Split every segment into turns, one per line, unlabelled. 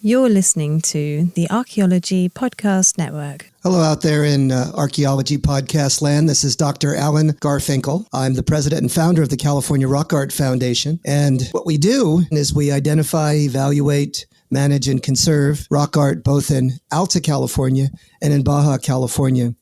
You're listening to the Archaeology Podcast Network.
Hello out there in Archaeology Podcast land. This is Dr. Alan Garfinkel. I'm the president and founder of the California Rock Art Foundation. And what we do is we identify, evaluate, manage, and conserve rock art both in Alta California and in Baja California.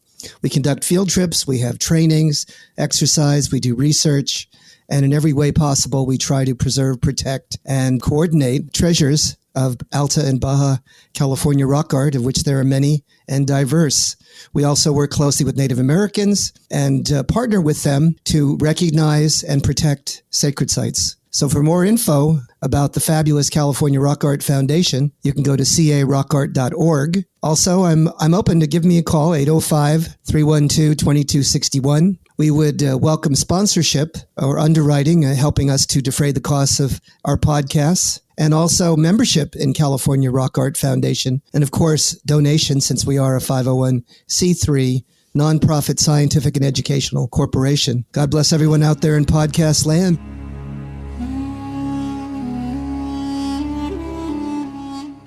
We conduct field trips, we have trainings, exercise, we do research, and in every way possible, we try to preserve, protect, and coordinate treasures of Alta and Baja California rock art, of which there are many and diverse. We also work closely with Native Americans and partner with them to recognize and protect sacred sites. So for more info about the fabulous California Rock Art Foundation, you can go to carockart.org. Also, I'm open to give me a call, 805-312-2261. We would welcome sponsorship or underwriting, helping us to defray the costs of our podcasts, and also membership in California Rock Art Foundation. And of course, donations, since we are a 501c3 nonprofit scientific and educational corporation. God bless everyone out there in podcast land.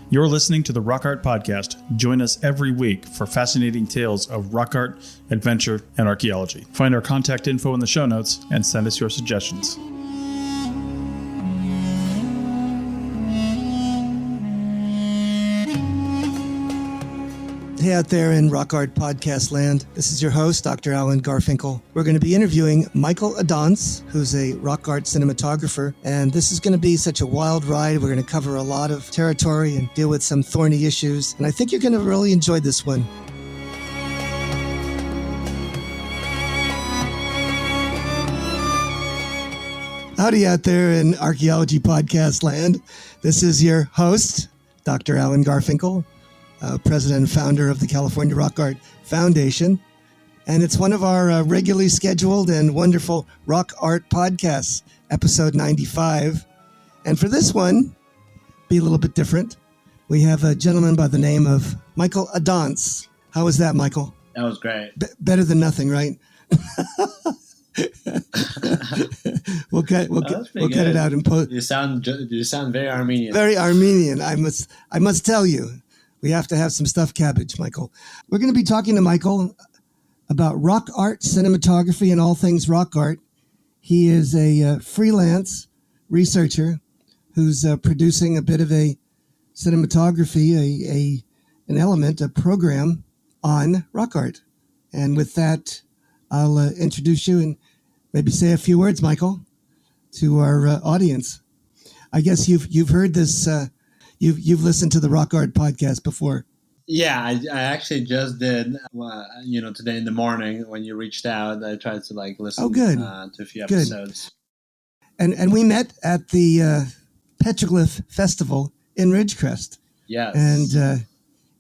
You're listening to the Rock Art Podcast. Join us every week for fascinating tales of rock art, adventure, and archaeology. Find our contact info in the show notes and send us your suggestions.
Hey out there in Rock Art Podcast land. This is your host, Dr. Alan Garfinkel. We're going to be interviewing Michael Adonts, who's a rock art cinematographer. And this is going to be such a wild ride. We're going to cover a lot of territory and deal with some thorny issues. And I think you're going to really enjoy this one. Howdy out there in Archaeology Podcast land. This is your host, Dr. Alan Garfinkel, president and founder of the California Rock Art Foundation. And it's one of our regularly scheduled and wonderful rock art podcasts, episode 95. And for this one, be a little bit different. We have a gentleman by the name of Michael Adonts. How was that, Michael?
That was great.
Better than nothing, right? We'll cut it out and post.
You sound very Armenian.
Very Armenian. I must tell you. We have to have some stuffed cabbage, Michael. We're going to be talking to Michael about rock art, cinematography, and all things rock art. He is a freelance researcher who's producing a bit of a cinematography, a program on rock art. And with that, I'll introduce you and maybe say a few words, Michael, to our audience. I guess you've heard this. You've listened to the Rock Art Podcast before.
Yeah, I actually just did. Today in the morning when you reached out, I tried to listen to a few episodes.
And we met at the Petroglyph Festival in Ridgecrest.
Yes.
And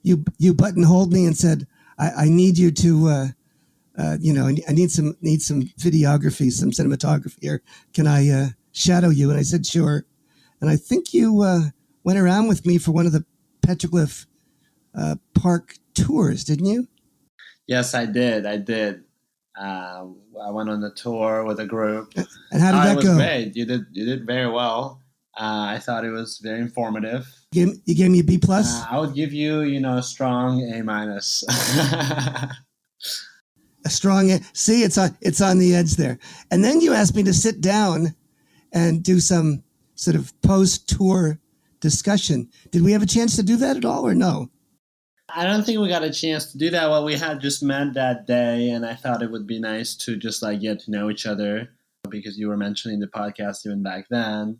you buttonholed me and said, I need you to, I need some videography, some cinematography here. Can I shadow you? And I said, sure. And I think you went around with me for one of the Petroglyph Park tours, didn't you?
Yes, I did. I went on the tour with a group.
And how did that go?
It was great. You did very well. I thought it was very informative.
You gave me a B+?
I would give you, a strong A-.
A strong A. See, it's on the edge there. And then you asked me to sit down and do some sort of post-tour discussion. Did we have a chance to do that at all or no?
I don't think we got a chance to do that. Well, we had just met that day, and I thought it would be nice to just get to know each other because you were mentioning the podcast even back then,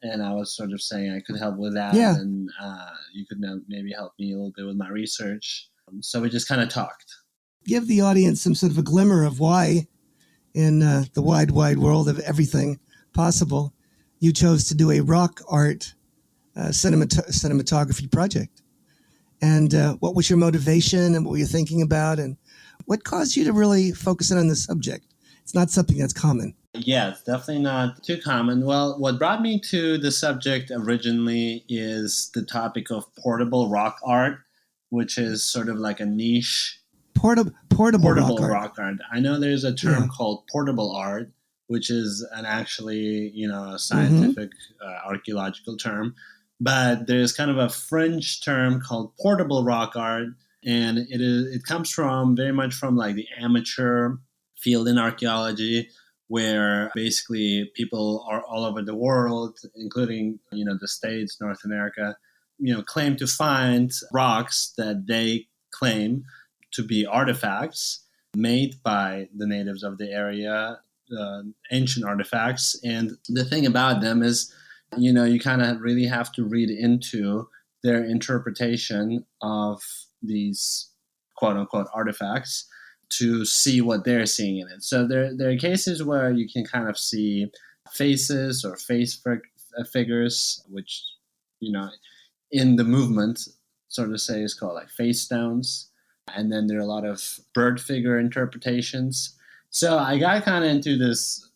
and I was sort of saying I could help with that, and you could maybe help me a little bit with my research. So we just kind of talked.
Give the audience some sort of a glimmer of why, in the wide, wide world of everything possible, you chose to do a rock art cinematography project. And what was your motivation and what were you thinking about and what caused you to really focus in on this subject? It's not something that's common.
Yeah, it's definitely not too common. Well, what brought me to the subject originally is the topic of portable rock art, which is sort of like a niche.
Portable
rock art. I know there's a term called portable art, which is an actually, a scientific archaeological term. But there's kind of a fringe term called portable rock art, and it comes from very much from like the amateur field in archaeology, where basically people are all over the world, including the States, North America, claim to find rocks that they claim to be artifacts made by the natives of the area, ancient artifacts. And the thing about them is, you kind of really have to read into their interpretation of these quote unquote artifacts to see what they're seeing in it. So there are cases where you can kind of see faces or figures, which, in the movement, sort of say, is called like face stones. And then there are a lot of bird figure interpretations. So I got kind of into this,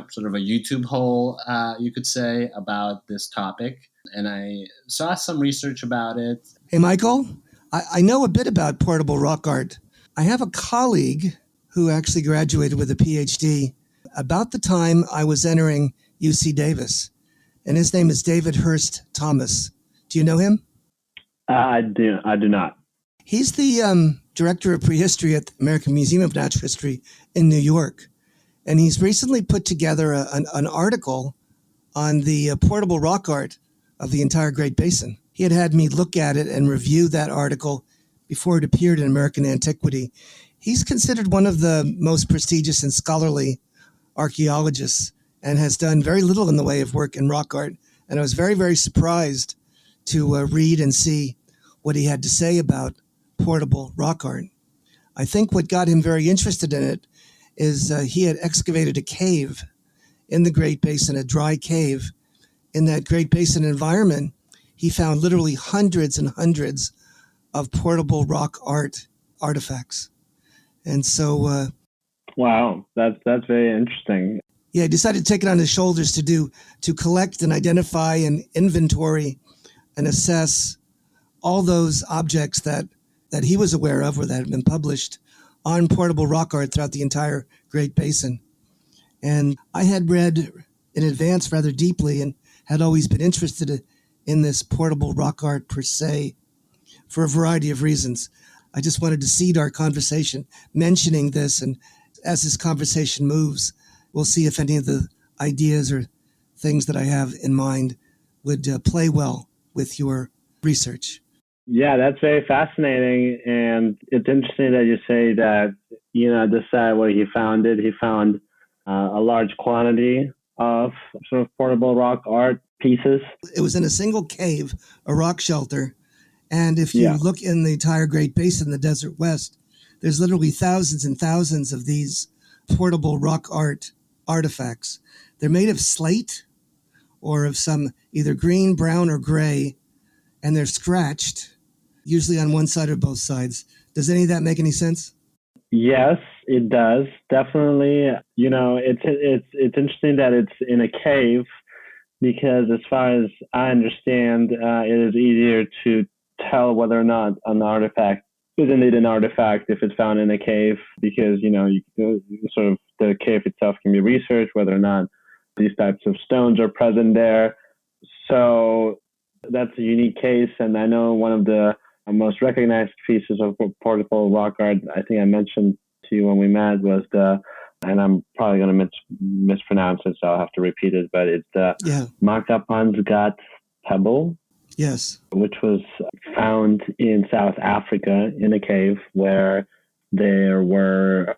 sort of a YouTube hole, you could say, about this topic. And I saw some research about it.
Hey, Michael, I know a bit about portable rock art. I have a colleague who actually graduated with a PhD about the time I was entering UC Davis, and his name is David Hurst Thomas. Do you know him?
I do not.
He's the director of prehistory at the American Museum of Natural History in New York. And he's recently put together an article on the portable rock art of the entire Great Basin. He had me look at it and review that article before it appeared in American Antiquity. He's considered one of the most prestigious and scholarly archaeologists and has done very little in the way of work in rock art. And I was very, very surprised to read and see what he had to say about portable rock art. I think what got him very interested in it is he had excavated a cave in the Great Basin, a dry cave. In that Great Basin environment, he found literally hundreds and hundreds of portable rock art artifacts. And so...
wow, that's very interesting.
Yeah, he decided to take it on his shoulders to collect and identify and inventory and assess all those objects that he was aware of or that had been published on portable rock art throughout the entire Great Basin. And I had read in advance rather deeply and had always been interested in this portable rock art per se for a variety of reasons. I just wanted to seed our conversation mentioning this, and as this conversation moves, we'll see if any of the ideas or things that I have in mind would play well with your research.
Yeah, that's very fascinating. And it's interesting that you say that, the site where he found it, he found a large quantity of sort of portable rock art pieces.
It was in a single cave, a rock shelter. And if you look in the entire Great Basin, the Desert West, there's literally thousands and thousands of these portable rock art artifacts. They're made of slate or of some either green, brown, or gray, and they're scratched, usually on one side or both sides. Does any of that make any sense?
Yes, it does. Definitely. It's interesting that it's in a cave because as far as I understand, it is easier to tell whether or not an artifact is indeed an artifact if it's found in a cave because, sort of the cave itself can be researched, whether or not these types of stones are present there. So that's a unique case. And I know one of the most recognized pieces of portable rock art, I think I mentioned to you when we met, was and I'm probably going to mispronounce it, so I'll have to repeat it, but it's the Makapansgat pebble.
Yes.
Which was found in South Africa in a cave where there were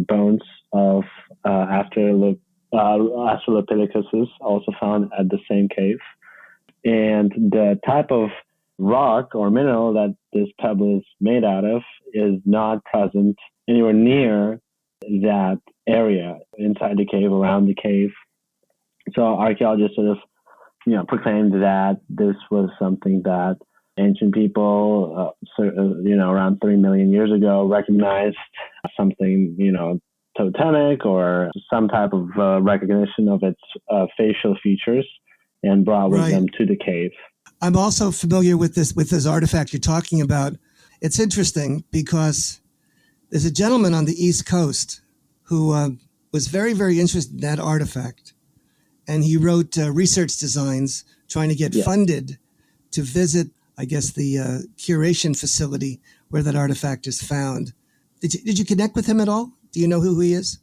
bones of Australopithecus also found at the same cave. And the type of rock or mineral that this pebble is made out of is not present anywhere near that area inside the cave, around the cave. So archaeologists sort of proclaimed that this was something that ancient people, around 3 million years ago, recognized something, totemic or some type of recognition of its facial features and brought with them to the cave.
I'm also familiar with this artifact you're talking about. It's interesting because there's a gentleman on the East Coast who was very, very interested in that artifact. And he wrote research designs trying to get funded to visit, I guess, the curation facility where that artifact is found. Did you connect with him at all? Do you know who he is?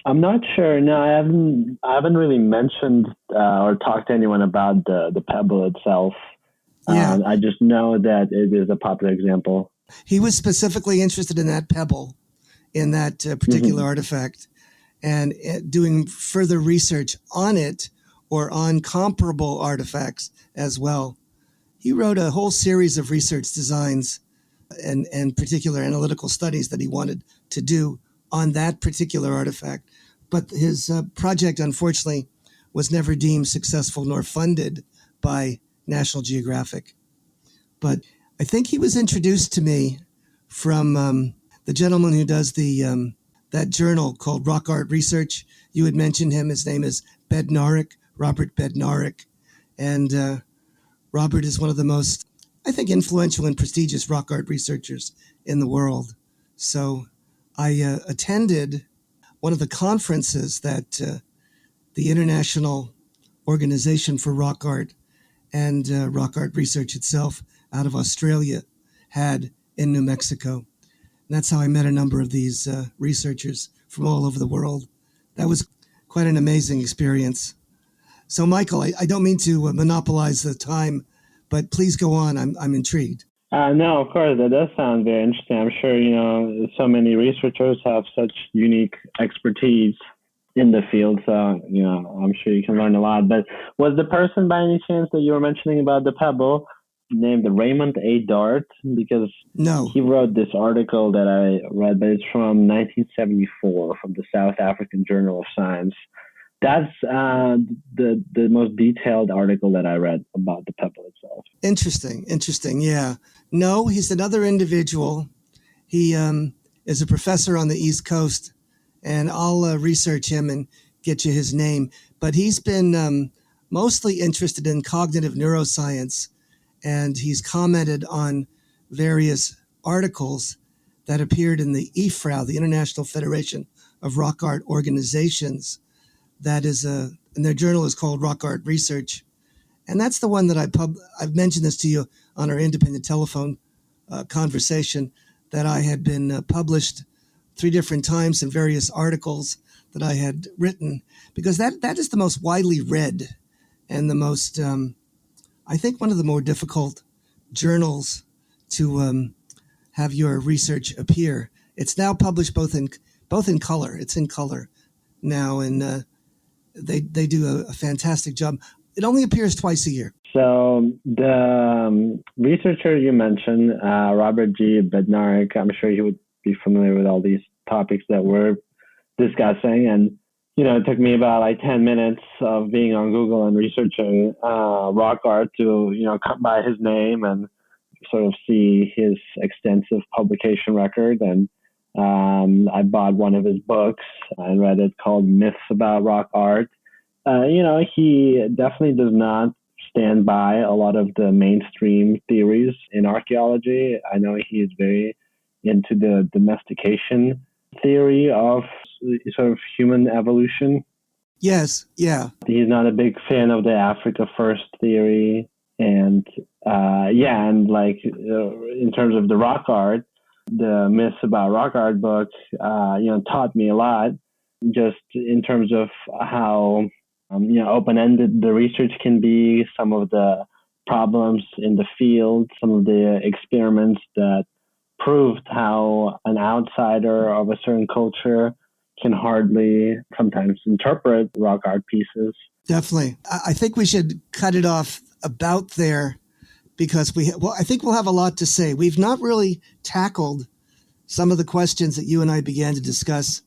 I'm not sure. No, I haven't really mentioned or talked to anyone about the pebble itself.
Yeah.
I just know that it is a popular example.
He was specifically interested in that pebble, in that particular artifact, and doing further research on it or on comparable artifacts as well. He wrote a whole series of research designs and particular analytical studies that he wanted to do on that particular artifact. But his project, unfortunately, was never deemed successful nor funded by National Geographic. But I think he was introduced to me from the gentleman who does the that journal called Rock Art Research. You had mentioned him. His name is Bednarik, Robert Bednarik. And Robert is one of the most, I think, influential and prestigious rock art researchers in the world. So I attended one of the conferences that the International Organization for Rock Art and rock art research itself out of Australia had in New Mexico. And that's how I met a number of these researchers from all over the world. That was quite an amazing experience. So, Michael, I don't mean to monopolize the time, but please go on. I'm intrigued.
No, of course, that does sound very interesting. I'm sure, so many researchers have such unique expertise in the field. So, I'm sure you can learn a lot. But was the person by any chance that you were mentioning about the pebble named Raymond A. Dart? Because
no,
he wrote this article that I read, but it's from 1974 from the South African Journal of Science. That's the most detailed article that I read about the pebble itself.
Interesting. Yeah. No, he's another individual. He is a professor on the East Coast, and I'll research him and get you his name. But he's been mostly interested in cognitive neuroscience, and he's commented on various articles that appeared in the IFRAU, the International Federation of Rock Art Organizations. That is and their journal is called Rock Art Research. And that's the one that I've mentioned this to you on our independent telephone conversation, that I had been published 3 different times in various articles that I had written, because that is the most widely read and the most, I think, one of the more difficult journals to have your research appear. It's now published both in color. It's in color now, and they do a fantastic job. It only appears twice a year.
So the researcher you mentioned, Robert G. Bednarik, I'm sure he would be familiar with all these topics that we're discussing. And, it took me about 10 minutes of being on Google and researching rock art to, come by his name and sort of see his extensive publication record. And I bought one of his books and read it, called Myths About Rock Art. He definitely does not stand by a lot of the mainstream theories in archaeology. I know he is very into the domestication theory of sort of human evolution.
Yes, yeah.
He's not a big fan of the Africa First theory. And in terms of the rock art, the Myths About Rock Art book, taught me a lot, just in terms of how, open-ended the research can be, some of the problems in the field, some of the experiments that proved how an outsider of a certain culture can hardly sometimes interpret rock art pieces.
Definitely. I think we should cut it off about there, because I think we'll have a lot to say. We've not really tackled some of the questions that you and I began to discuss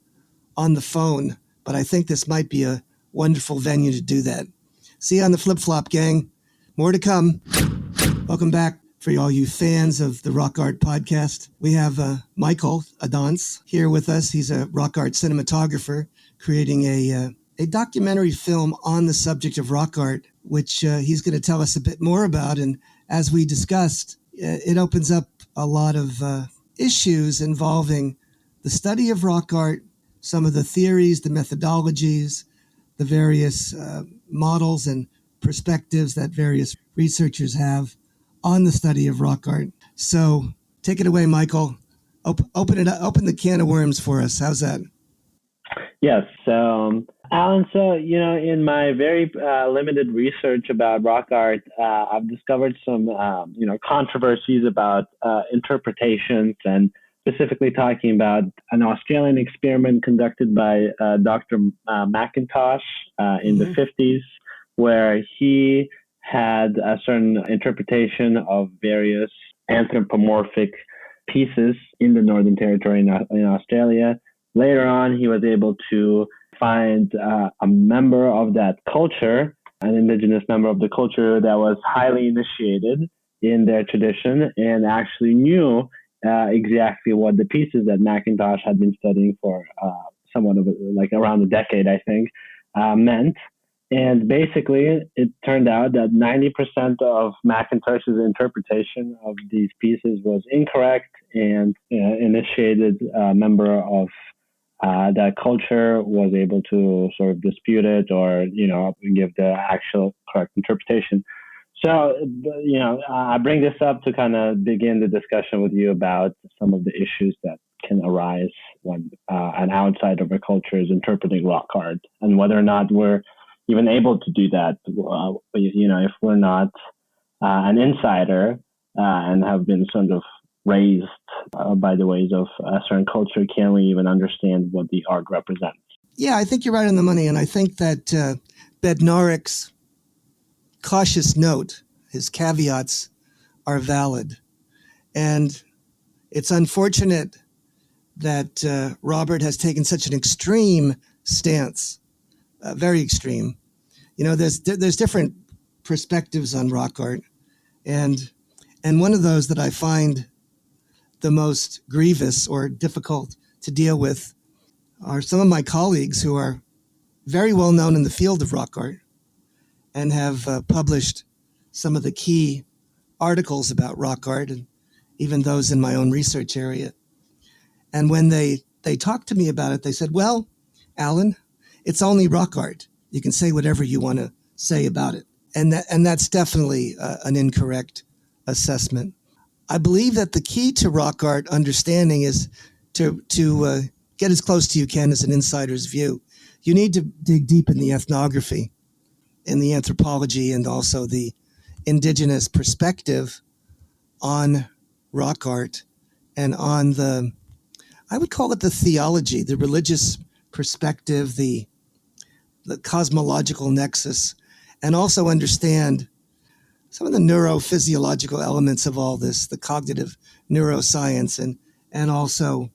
on the phone, but I think this might be a wonderful venue to do that. See you on the flip-flop, gang. More to come. Welcome back for all you fans of the Rock Art Podcast. We have Michael Adonts here with us. He's a rock art cinematographer creating a documentary film on the subject of rock art, which he's going to tell us a bit more about. And as we discussed, it opens up a lot of issues involving the study of rock art, some of the theories, the methodologies, the various models and perspectives that various researchers have on the study of rock art. So take it away, Michael. Open it up, open the can of worms for us. How's that?
Yes. So, Alan, so, in my very limited research about rock art, I've discovered some, controversies about interpretations, and specifically talking about an Australian experiment conducted by Dr. McIntosh in the 50s, where he had a certain interpretation of various anthropomorphic pieces in the Northern Territory in Australia. Later on, he was able to find a member of that culture, an indigenous member of the culture that was highly initiated in their tradition and actually knew exactly what the pieces that McIntosh had been studying for somewhat of around a decade, I think, meant. And basically, it turned out that 90% of McIntosh's interpretation of these pieces was incorrect, and initiated member of that culture was able to sort of dispute it or, give the actual correct interpretation. So, I bring this up to kind of begin the discussion with you about some of the issues that can arise when an outsider of a culture is interpreting rock art, and whether or not we're even able to do that. If we're not an insider and have been sort of raised by the ways of a certain culture, can we even understand what the art represents?
Yeah, I think you're right on the money. And I think that Bednarik's cautious note, his caveats, are valid. And it's unfortunate that Robert has taken such an extreme stance, very extreme. There's different perspectives on rock art. And one of those that I find the most grievous or difficult to deal with are some of my colleagues who are very well known in the field of rock art and have published some of the key articles about rock art, and even those in my own research area. And when they talked to me about it, they said, well, Alan, it's only rock art. You can say whatever you want to say about it. And that's definitely an incorrect assessment. I believe that the key to rock art understanding is to get as close to you can as an insider's view. You need to dig deep in the ethnography, in the anthropology, and also the indigenous perspective on rock art, and on I would call it the theology, the religious perspective, the cosmological nexus, and also understand some of the neurophysiological elements of all this, the cognitive neuroscience, and also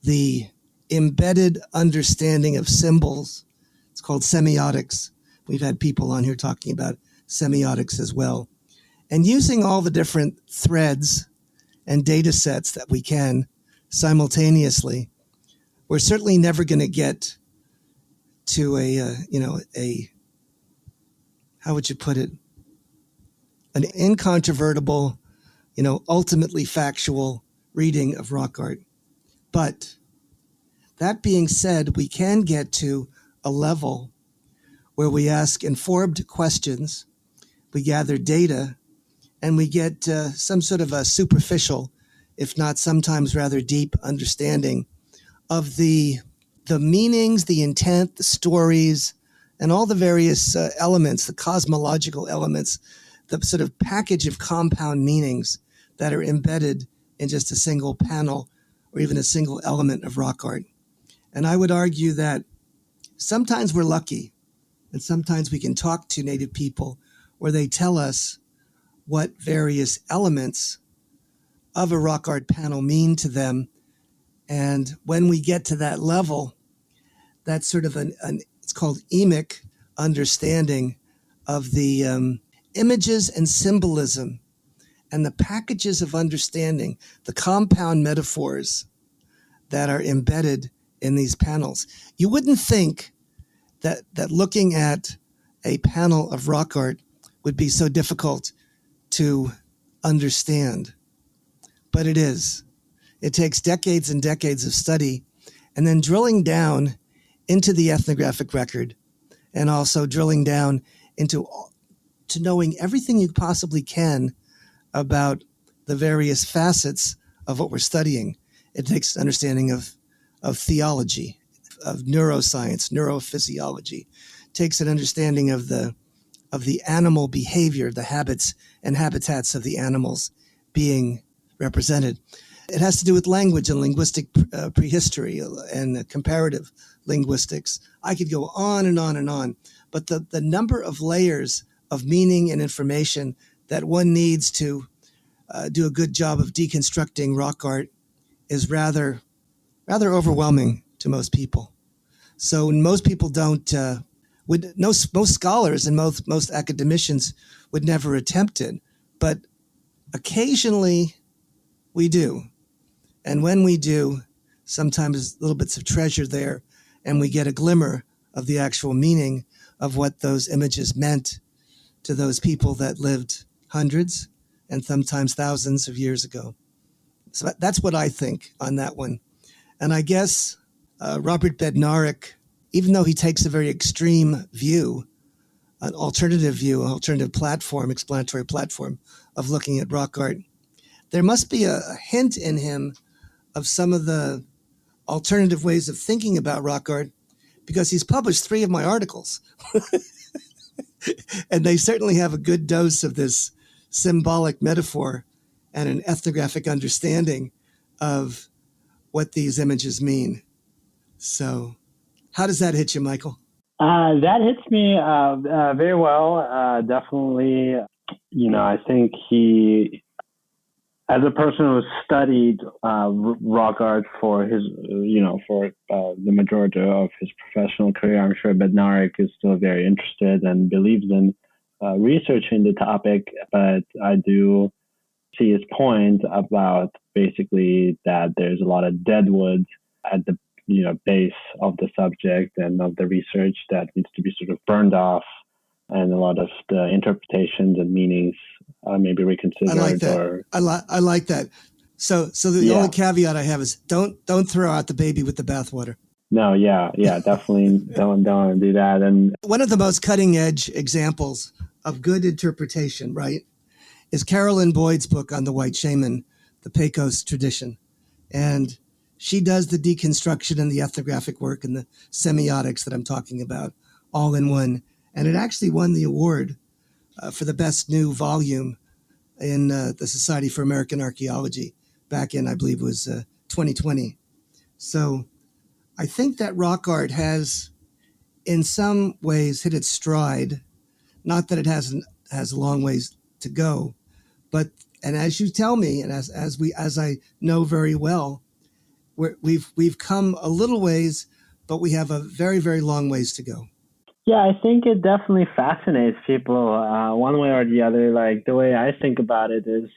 the embedded understanding of symbols. It's called semiotics. We've had people on here talking about semiotics as well. And using all the different threads and data sets that we can simultaneously, we're certainly never going to get to a how would you put it, an incontrovertible, ultimately factual reading of rock art. But that being said, we can get to a level where we ask informed questions, we gather data, and we get some sort of a superficial, if not sometimes rather deep understanding of the meanings, the intent, the stories, and all the various elements, the cosmological elements, the sort of package of compound meanings that are embedded in just a single panel or even a single element of rock art. And I would argue that sometimes we're lucky, and sometimes we can talk to Native people where they tell us what various elements of a rock art panel mean to them. And when we get to that level, that's sort of it's called emic understanding of the images and symbolism and the packages of understanding, the compound metaphors that are embedded in these panels. You wouldn't think that looking at a panel of rock art would be so difficult to understand, but it is. It takes decades and decades of study, and then drilling down into the ethnographic record, and also drilling down to knowing everything you possibly can about the various facets of what we're studying. It takes understanding of theology, of neuroscience, neurophysiology. It takes an understanding of the animal behavior, the habits and habitats of the animals being represented. It has to do with language and linguistic prehistory and comparative linguistics. I could go on and on and on, but the number of layers of meaning and information that one needs to do a good job of deconstructing rock art is rather overwhelming to most people. So most people most scholars and most academicians would never attempt it, but occasionally we do. And when we do, sometimes little bits of treasure there, and we get a glimmer of the actual meaning of what those images meant to those people that lived hundreds and sometimes thousands of years ago. So that's what I think on that one. And I guess Robert Bednarik, even though he takes a very extreme view, an alternative platform, explanatory platform of looking at rock art, there must be a hint in him of some of the alternative ways of thinking about rock art, because he's published 3 of my articles. And they certainly have a good dose of this symbolic metaphor and an ethnographic understanding of what these images mean. So how does that hit you, Michael?
That hits me very well. Definitely, I think he, as a person who studied rock art for his, for the majority of his professional career, I'm sure Bednarik is still very interested and believes in researching the topic. But I do see his point about basically that there's a lot of dead wood at the base of the subject and of the research that needs to be sort of burned off, and a lot of the interpretations and meanings maybe reconsidered.
I like that. I like that. So the only caveat I have is don't throw out the baby with the bathwater.
No, definitely don't do that. And
one of the most cutting edge examples of good interpretation, right, is Carolyn Boyd's book on the white shaman, the Pecos tradition, and she does the deconstruction and the ethnographic work and the semiotics that I'm talking about all in one. And it actually won the award for the best new volume in the Society for American Archaeology back in, I believe it was 2020. So I think that rock art has, in some ways, hit its stride. Not that it has a long ways to go, but, and as you tell me, and as I know very well, we've come a little ways, but we have a very, very long ways to go.
Yeah, I think it definitely fascinates people one way or the other. Like, the way I think about it is,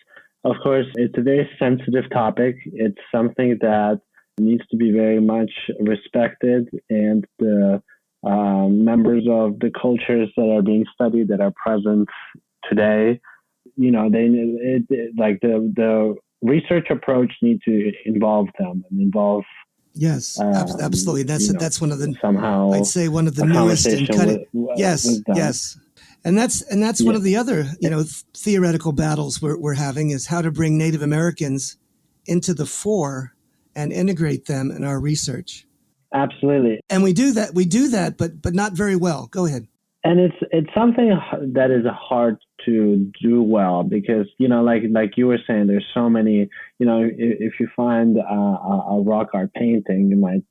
of course, it's a very sensitive topic. It's something that needs to be very much respected, and the members of the cultures that are being studied, that are present today, the research approach needs to involve them and involve.
Yes, absolutely. That's one of the,
somehow,
I'd say, one of the newest and cutting. Yes. And that's one of the other, theoretical battles we're having, is how to bring Native Americans into the fore and integrate them in our research.
Absolutely.
And we do that, but not very well. Go ahead.
And it's something that is hard to do well, because, like you were saying, there's so many, if you find a rock art painting, you might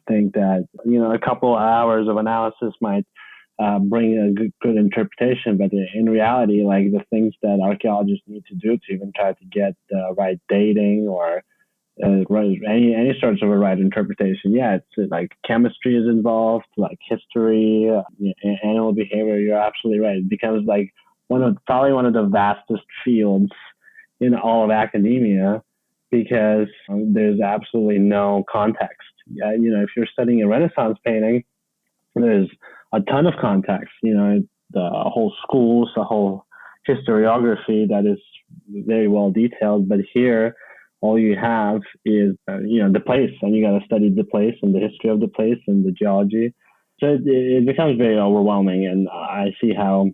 think that, a couple hours of analysis might bring a good interpretation. But in reality, like, the things that archaeologists need to do to even try to get the right dating or any sorts of a right interpretation. Yeah, it's like chemistry is involved, like history, animal behavior. You're absolutely right. It becomes like probably one of the vastest fields in all of academia, because there's absolutely no context. If you're studying a Renaissance painting, there's a ton of context. The whole schools, the whole historiography that is very well detailed. But here, all you have is, the place, and you got to study the place and the history of the place and the geology. So it becomes very overwhelming, and I see how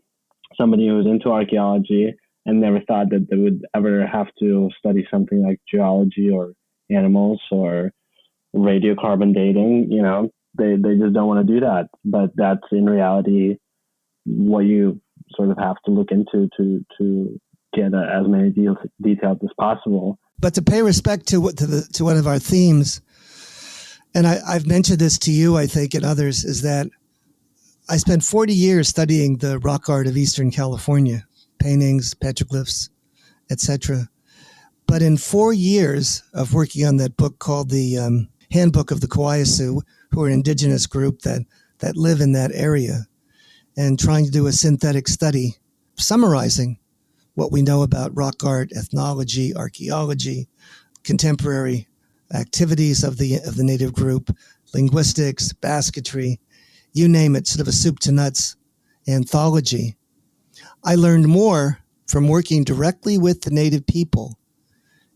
somebody who's into archaeology and never thought that they would ever have to study something like geology or animals or radiocarbon dating. They just don't want to do that. But that's in reality what you sort of have to look into to get as many details as possible.
But to pay respect to one of our themes, and I've mentioned this to you, I think, and others, is that I spent 40 years studying the rock art of Eastern California, paintings, petroglyphs, etc. But in 4 years of working on that book called the Handbook of the Kauai Sioux, who are an indigenous group that live in that area, and trying to do a synthetic study summarizing what we know about rock art, ethnology, archaeology, contemporary activities of the native group, linguistics, basketry, you name it, sort of a soup to nuts anthology. I learned more from working directly with the native people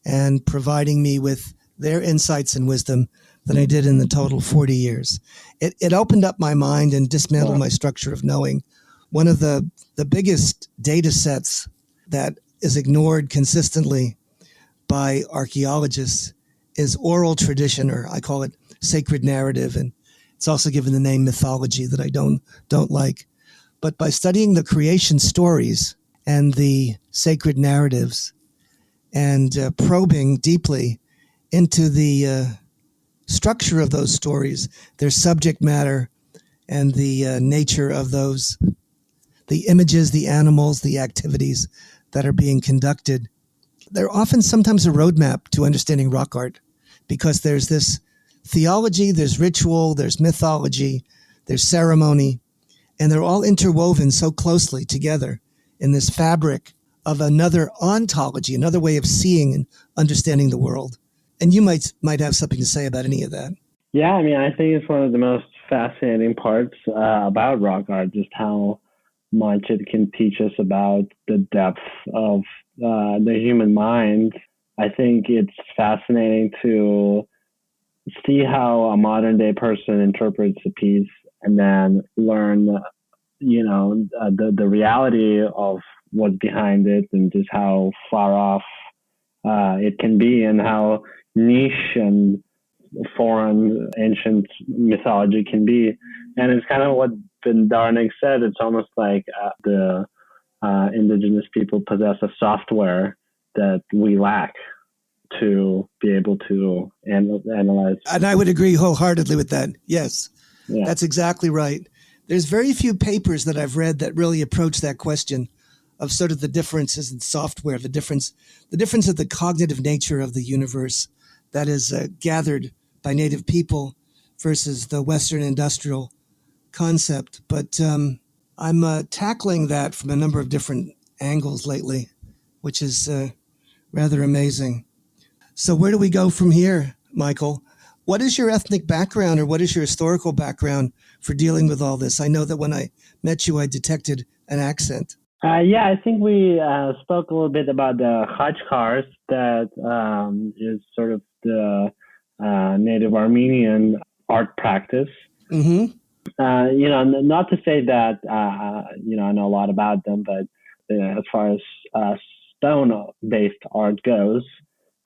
and providing me with their insights and wisdom than I did in the total 40 years. It opened up my mind and dismantled my structure of knowing. One of the biggest data sets that is ignored consistently by archaeologists is oral tradition, or I call it sacred narrative, and it's also given the name mythology that I don't like. But by studying the creation stories and the sacred narratives and probing deeply into the structure of those stories, their subject matter, and the nature of those, the images, the animals, the activities that are being conducted, they're often sometimes a roadmap to understanding rock art, because there's this theology, there's ritual, there's mythology, there's ceremony, and they're all interwoven so closely together in this fabric of another ontology, another way of seeing and understanding the world. And you might have something to say about any of that.
Yeah, I mean, I think it's one of the most fascinating parts about rock art, just how much it can teach us about the depth of the human mind. I think it's fascinating to see how a modern day person interprets a piece and then learn, the reality of what's behind it and just how far off it can be, and how niche and foreign ancient mythology can be. And it's kind of what Darnik said. It's almost like the indigenous people possess a software that we lack to be able to analyze.
And I would agree wholeheartedly with that. Yes,
Yeah.
That's exactly right. There's very few papers that I've read that really approach that question of sort of the differences in software, the difference of the cognitive nature of the universe that is gathered by native people versus the Western industrial concept. But I'm tackling that from a number of different angles lately, which is rather amazing. So where do we go from here, Michael? What is your ethnic background, or what is your historical background for dealing with all this? I know that when I met you, I detected an accent.
I think we spoke a little bit about the Khachkars, that is sort of the native Armenian art practice.
Mm-hmm.
Not to say that, I know a lot about them, but as far as stone-based art goes,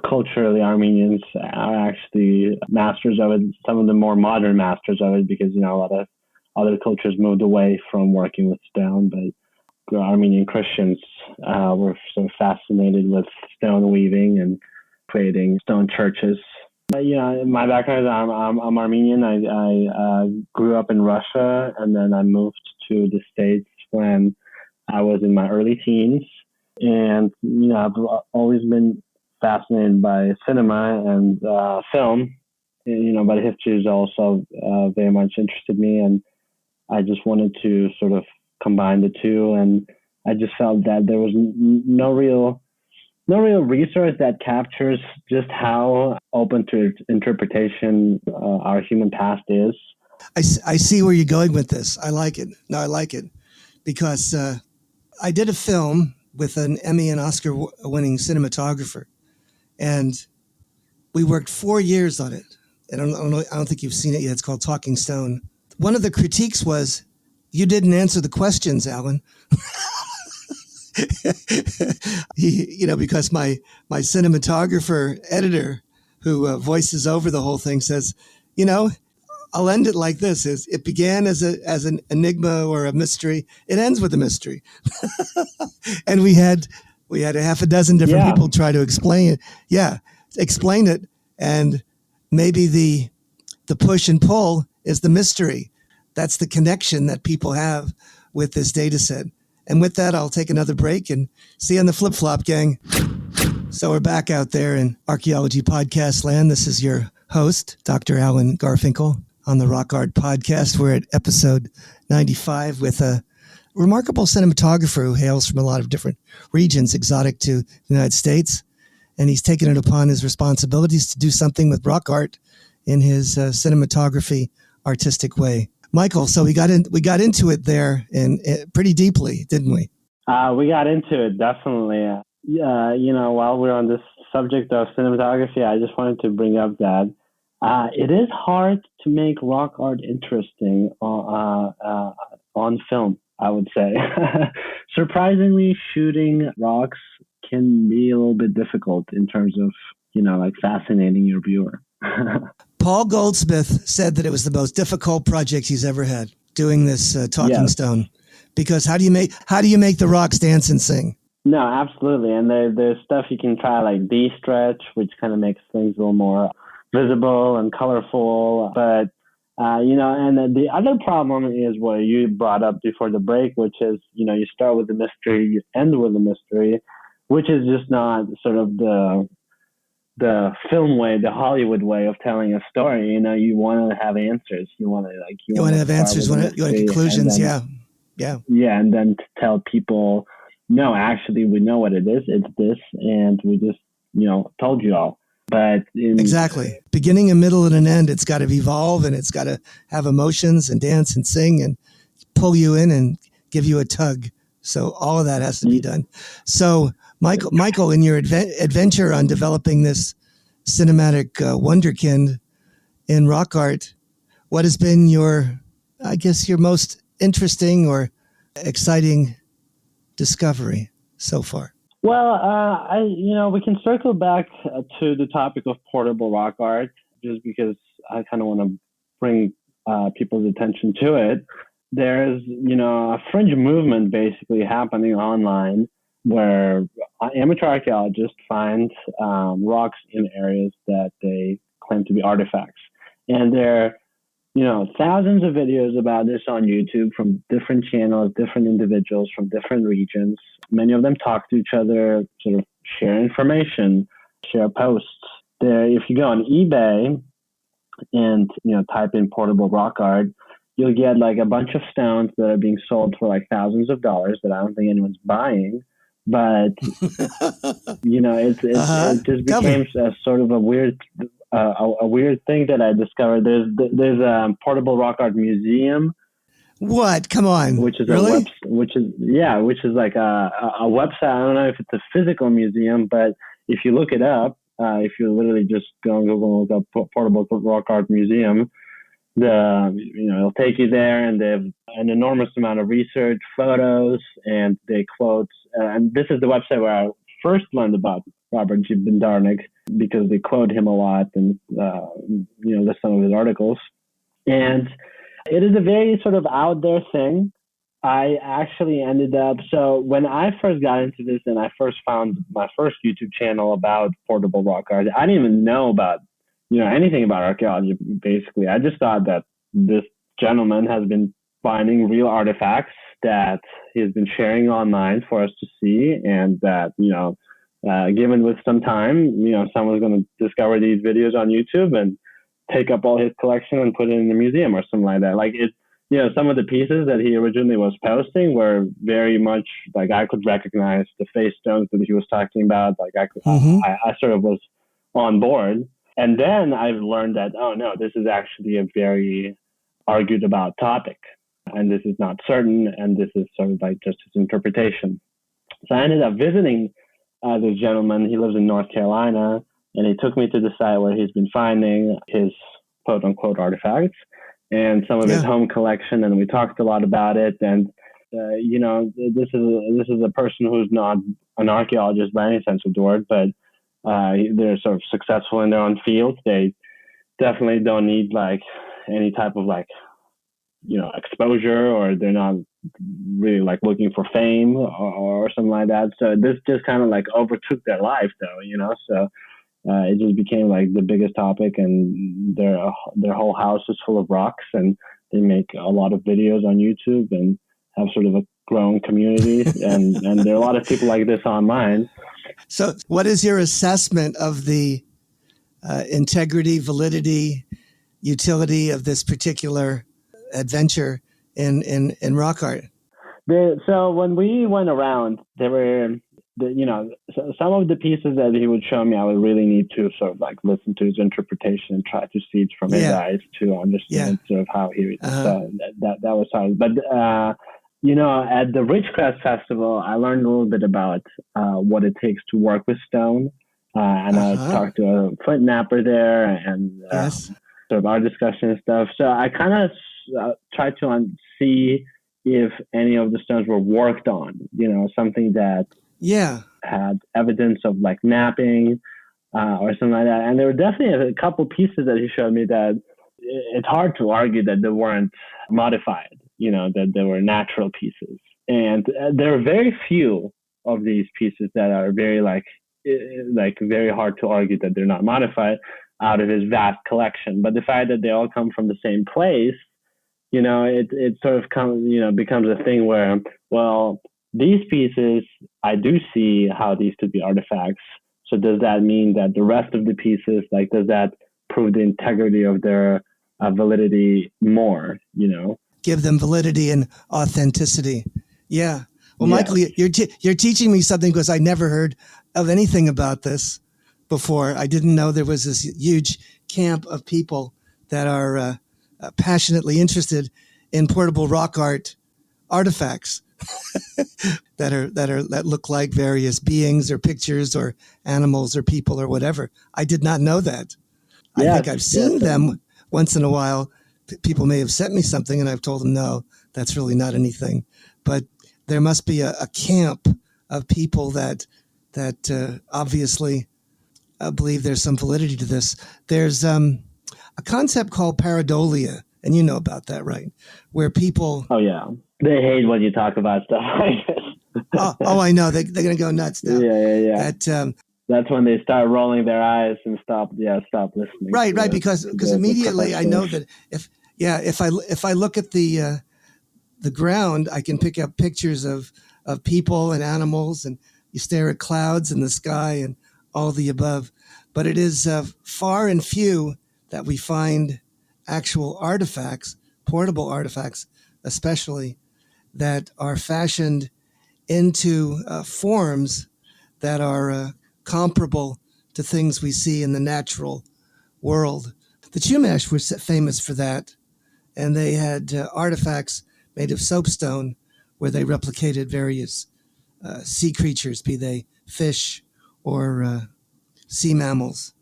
culturally, Armenians are actually masters of it, some of the more modern masters of it, because, a lot of other cultures moved away from working with stone, but Armenian Christians were sort of fascinated with stone weaving and creating stone churches. But, my background is I'm Armenian. I grew up in Russia, and then I moved to the States when I was in my early teens. And, I've always been fascinated by cinema and film, but history is also very much interested me, and I just wanted to sort of combine the two. And I just felt that there was no real resource that captures just how open to interpretation our human past is.
I see where you're going with this. I like it. No, I like it because I did a film with an Emmy and Oscar-winning cinematographer, and we worked 4 years on it. And I don't think you've seen it yet. It's called Talking Stone. One of the critiques was, you didn't answer the questions, Alan. Because my cinematographer editor who voices over the whole thing says, I'll end it like this: it began as an enigma or a mystery. It ends with a mystery. And we had a half a dozen different people try to explain it. Yeah, explain it, and maybe the push and pull is the mystery. That's the connection that people have with this data set. And with that, I'll take another break and see you on the flip-flop, gang. So we're back out there in Archaeology Podcast land. This is your host, Dr. Alan Garfinkel, on the Rock Art Podcast. We're at episode 95 with a remarkable cinematographer who hails from a lot of different regions, exotic to the United States. And he's taken it upon his responsibilities to do something with rock art in his cinematography artistic way. Michael, so we got into it there and pretty deeply, didn't we?
We got into it, definitely. While we're on this subject of cinematography, I just wanted to bring up that it is hard to make rock art interesting on film, I would say. Surprisingly, shooting rocks can be a little bit difficult in terms of, fascinating your viewer.
Paul Goldsmith said that it was the most difficult project he's ever had, doing this talking stone, because how do you make the rocks dance and sing?
No, absolutely. And there's stuff you can try, like de-stretch, which kind of makes things a little more visible and colorful. But, and the other problem is what you brought up before the break, which is, you start with the mystery, you end with the mystery, which is just not sort of the film way, the Hollywood way of telling a story. You want to have answers. You want to
have answers. You want conclusions.
Yeah. And then to tell people, no, actually, we know what it is. It's this, and we just, told you all. But
exactly, beginning, a middle, and an end. It's got to evolve, and it's got to have emotions and dance and sing and pull you in and give you a tug. So all of that has to be done. So Michael, in your adventure on developing this cinematic wonderkind in rock art, what has been your most interesting or exciting discovery so far?
Well, we can circle back to the topic of portable rock art, just because I kind of want to bring people's attention to it. There's, a fringe movement basically happening online where amateur archaeologists find rocks in areas that they claim to be artifacts. And there are, thousands of videos about this on YouTube from different channels, different individuals from different regions. Many of them talk to each other, sort of share information, share posts. If you go on eBay and, type in portable rock art, you'll get like a bunch of stones that are being sold for like thousands of dollars that I don't think anyone's buying. But, it just became a sort of a weird thing that I discovered. There's a portable rock art museum.
What? Come on.
Which is
really?
Which is like a website. I don't know if it's a physical museum, but if you look it up, if you literally just go on Google and look up portable rock art museum, it'll take you there, and they have an enormous amount of research, photos, and they quote. And this is the website where I first learned about Robert G. Bendarnik, because they quote him a lot and list some of his articles. And it is a very sort of out there thing. I actually ended up, so when I first got into this and I first found my first YouTube channel about portable rock art, I didn't even know about anything about archaeology, basically. I just thought that this gentleman has been finding real artifacts that he's been sharing online for us to see, and that, given with some time, someone's going to discover these videos on YouTube and take up all his collection and put it in the museum or something like that. Like some of the pieces that he originally was posting were very much like I could recognize the face stones that he was talking about. Like I sort of was on board. And then I've learned that, oh no, this is actually a very argued about topic, and this is not certain, and this is sort of like just his interpretation. So I ended up visiting this gentleman. He lives in North Carolina, and he took me to the site where he's been finding his quote unquote artifacts and some of his home collection. And we talked a lot about it. And this is a person who's not an archaeologist by any sense of the word, but they're sort of successful in their own field. They definitely don't need like any type of like, exposure, or they're not really like looking for fame or something like that. So this just kind of like overtook their life though, so it just became like the biggest topic, and their whole house is full of rocks, and they make a lot of videos on YouTube and have sort of a growing community, and there are a lot of people like this online.
So what is your assessment of the integrity, validity, utility of this particular adventure in rock art?
So when we went around, there were, some of the pieces that he would show me, I would really need to sort of like listen to his interpretation and try to see it from his eyes to understand sort of how he saw that was hard. But at the Ridgecrest Festival, I learned a little bit about what it takes to work with stone, and I talked to a foot napper there, and sort of our discussion and stuff. So I kind of tried to see if any of the stones were worked on, something that had evidence of like napping or something like that. And there were definitely a couple pieces that he showed me that it's hard to argue that they weren't modified, that they were natural pieces. And there are very few of these pieces that are very very hard to argue that they're not modified out of his vast collection. But the fact that they all come from the same place, it sort of becomes a thing where, well, these pieces, I do see how these could be artifacts. So does that mean that the rest of the pieces, does that prove the integrity of their validity more,
Give them validity and authenticity. Yeah. Well, Michael, you're teaching me something, because I never heard of anything about this before. I didn't know there was this huge camp of people that are passionately interested in portable rock art artifacts that look like various beings or pictures or animals or people or whatever. I did not know that. I think I've seen them once in a while. People may have sent me something and I've told them, no, that's really not anything. But there must be a camp of people that obviously believe there's some validity to this. There's a concept called pareidolia, and you know about that, right? Where people...
Oh, yeah. They hate when you talk about stuff like this.
I know. They're going to go nuts now.
Yeah. That's when they start rolling their eyes and stop listening.
Right, because immediately I know that if I look at the ground, I can pick up pictures of people and animals, and you stare at clouds and the sky and all the above. But it is far and few that we find actual artifacts, portable artifacts especially, that are fashioned into forms that are comparable to things we see in the natural world. The Chumash were famous for that, and they had artifacts made of soapstone where they replicated various sea creatures, be they fish or sea mammals.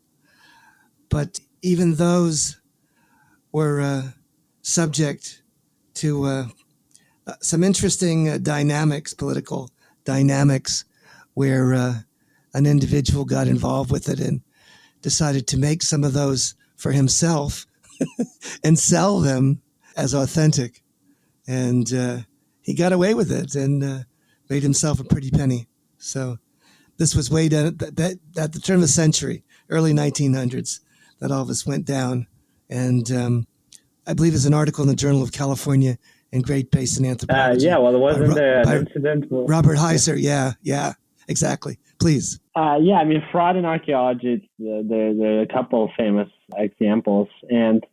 But even those were subject to some interesting political dynamics, where an individual got involved with it and decided to make some of those for himself and sell them as authentic. And he got away with it and made himself a pretty penny. So this was way down at the turn of the century, early 1900s, that all this went down. And I believe there's an article in the Journal of California and Great Basin Anthropology.
Wasn't there an incident?
Robert Heiser, yeah, exactly. Please.
Fraud in archaeology, there are a couple of famous examples. And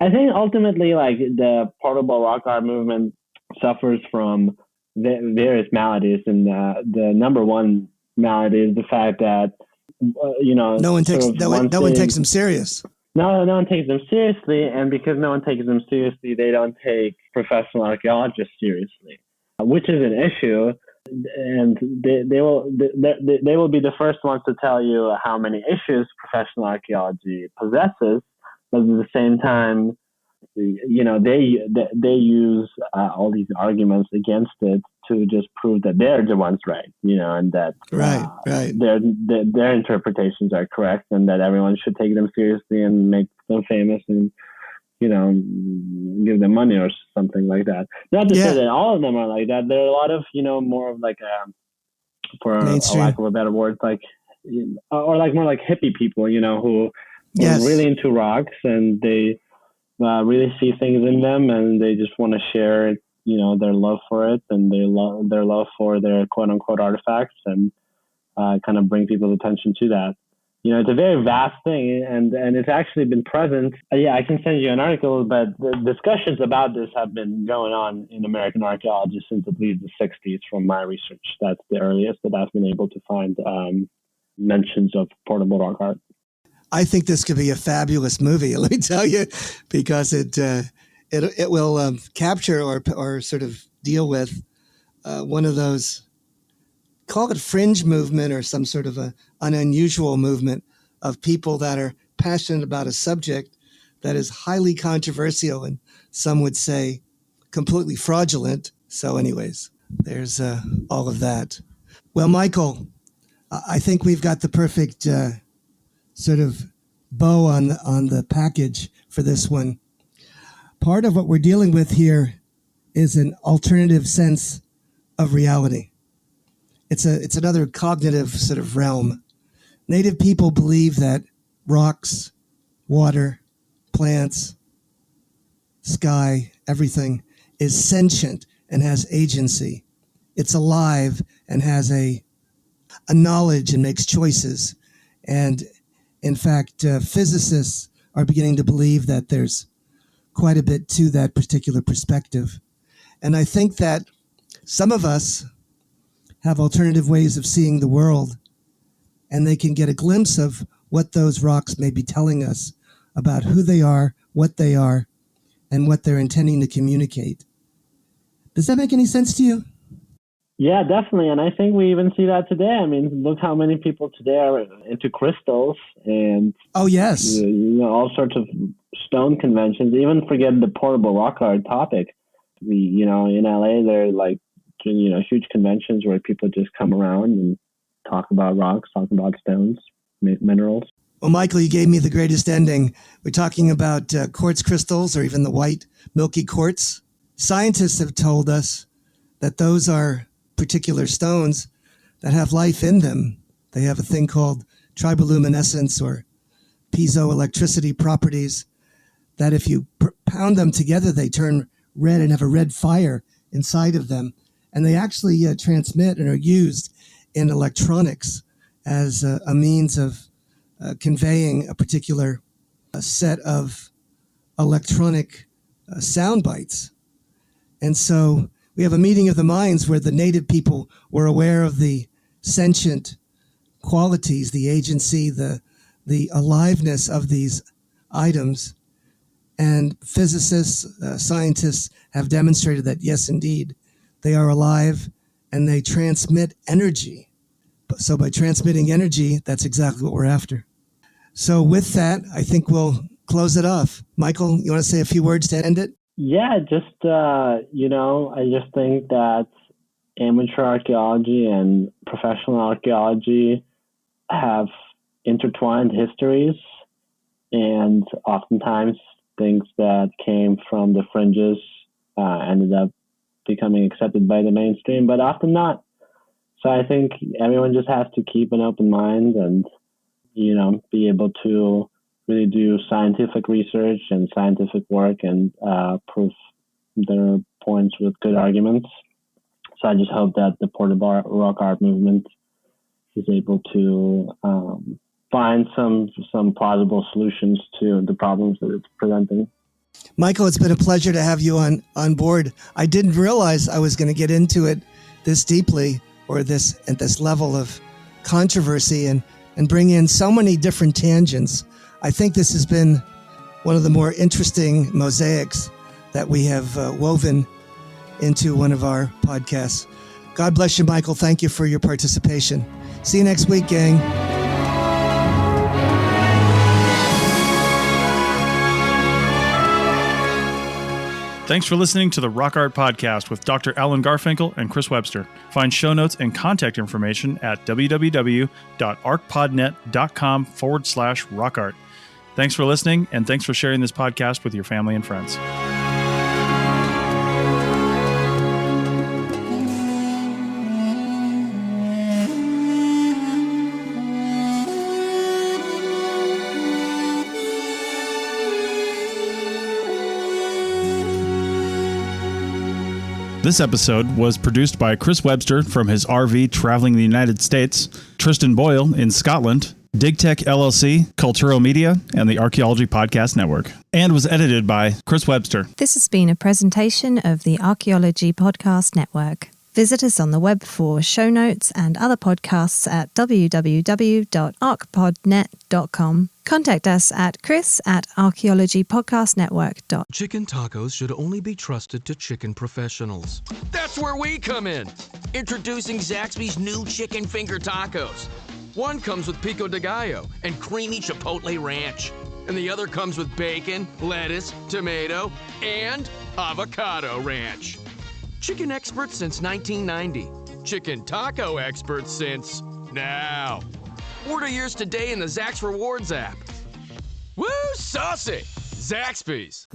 I think ultimately, the portable rock art movement suffers from various maladies. And the number one malady is the fact that,
no one takes them serious.
No one takes them seriously, and because no one takes them seriously, they don't take professional archaeologists seriously, which is an issue. And they will be the first ones to tell you how many issues professional archaeology possesses, but at the same time, they use all these arguments against it to just prove that they're the ones right, and that
Right.
their interpretations are correct, and that everyone should take them seriously and make them famous and give them money or something like that. Not to say that all of them are like that. There are a lot of more of like for
mainstream,
a lack of a better word, like or like more like hippie people, who are really into rocks and they really see things in them, and they just want to share, their love for it and their love for their quote unquote artifacts, and kind of bring people's attention to that. It's a very vast thing, and it's actually been present. I can send you an article, but the discussions about this have been going on in American archaeology since at least the 60s from my research. That's the earliest that I've been able to find mentions of portable rock art.
I think this could be a fabulous movie, let me tell you, because it will capture or sort of deal with one of those, call it fringe movement or some sort of an unusual movement of people that are passionate about a subject that is highly controversial and some would say completely fraudulent. So anyways, there's all of that. Well, Michael, I think we've got the perfect sort of bow on the package for this one. Part of what we're dealing with here is an alternative sense of reality. It's another cognitive sort of realm. Native people believe that rocks, water, plants, sky, everything is sentient and has agency. It's alive and has a knowledge and makes choices. And in fact, physicists are beginning to believe that there's quite a bit to that particular perspective. And I think that some of us have alternative ways of seeing the world, and they can get a glimpse of what those rocks may be telling us about who they are, and what they're intending to communicate. Does that make any sense to you?
Yeah, definitely. And I think we even see that today. I mean, look how many people today are into crystals and
oh yes,
all sorts of stone conventions. Even forget the portable rock art topic. In LA, there are like huge conventions where people just come around and talk about rocks, talk about stones, minerals.
Well, Michael, you gave me the greatest ending. We're talking about quartz crystals, or even the white milky quartz. Scientists have told us that those are particular stones that have life in them. They have a thing called triboluminescence or piezoelectricity properties that if you pound them together, they turn red and have a red fire inside of them. And they actually transmit and are used in electronics as a means of conveying a particular set of electronic sound bites. And so we have a meeting of the minds where the native people were aware of the sentient qualities, the agency, the aliveness of these items. And physicists, scientists have demonstrated that, yes, indeed, they are alive and they transmit energy. So by transmitting energy, that's exactly what we're after. So with that, I think we'll close it off. Michael, you want to say a few words to end it?
Yeah, just, I just think that amateur archaeology and professional archaeology have intertwined histories, and oftentimes things that came from the fringes ended up becoming accepted by the mainstream, but often not. So I think everyone just has to keep an open mind and, be able to really do scientific research and scientific work and prove their points with good arguments. So I just hope that the portable rock art movement is able to find some plausible solutions to the problems that it's presenting.
Michael, it's been a pleasure to have you on board. I didn't realize I was going to get into it this deeply or at this level of controversy and bring in so many different tangents. I think this has been one of the more interesting mosaics that we have woven into one of our podcasts. God bless you, Michael. Thank you for your participation. See you next week, gang.
Thanks for listening to the Rock Art Podcast with Dr. Alan Garfinkel and Chris Webster. Find show notes and contact information at www.archpodnet.com/rockart. Thanks for listening, and thanks for sharing this podcast with your family and friends. This episode was produced by Chris Webster from his RV traveling the United States, Tristan Boyle in Scotland, DigTech LLC, Culturo Media, and the Archaeology Podcast Network, and was edited by Chris Webster.
This has been a presentation of the Archaeology Podcast Network. Visit us on the web for show notes and other podcasts at www.archpodnet.com. Contact us at chris@archaeologypodcastnetwork.com.
Chicken tacos should only be trusted to chicken professionals.
That's where we come in. Introducing Zaxby's new chicken finger tacos. One comes with pico de gallo and creamy chipotle ranch. And the other comes with bacon, lettuce, tomato, and avocado ranch. Chicken experts since 1990. Chicken taco experts since now. Order yours today in the Zax Rewards app. Woo, saucy! Zaxby's.